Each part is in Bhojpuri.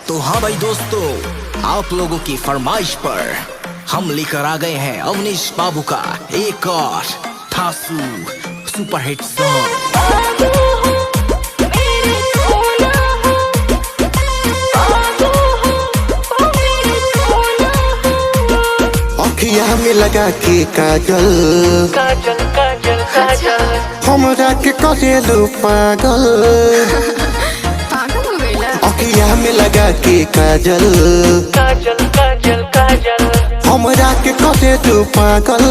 तो हाँ भाई दोस्तों, आप लोगों की फरमाइश पर हम लेकर आ गए हैं अवनीश बाबू का एक और थासू सुपरहिट सॉन्ग। अखिया में लगा के काजल काजल काजल काजल हमरा के करेलू पागल। पागल हो गईला। अखिया में लगा के काजल काजल काजल काजल हमरा के करेलू पागल।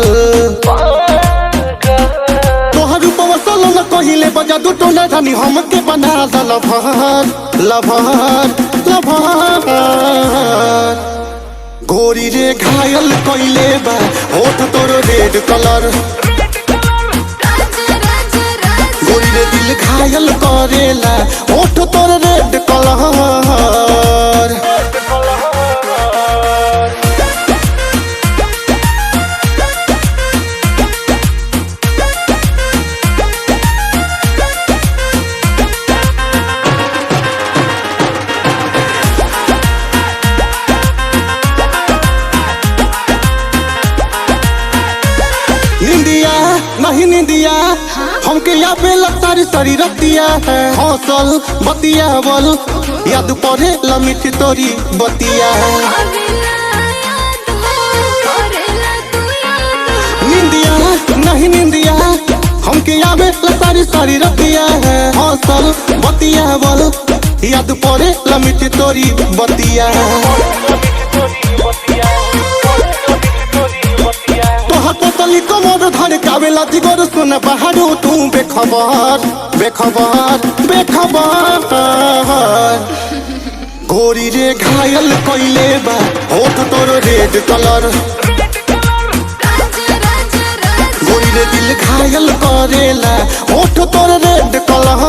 तोहर रूपवा सोलो न कहिले बजा दू टोना रानी हमके बना द लभर लभर लभर। गोरी रे घायल कइले बा होठ तोर रेड कलर। गोरी रे दिल घायल करेला होठ तोर रेड कलर। निंदिया नहीं निंदिया हमके यहाँ पे लगता सारी रतिया है। हौसल बतिया बोल याद पड़े लमिट तोरी बतिया। निंदिया नहीं निंदिया हमके यहाँ पे लगता सारी रतिया है। हौसल बतिया बोल याद पड़े लमिट तोरी बतिया। तोहली कमर धर कावेला दिगोर सुन बहारू तू बेखबर बेखबर बेखबर। गोरी रे घायल कइले बा होठ तोर रेड कलर। गोरी रे दिल घायल करेला होठ तोर रेड कलर।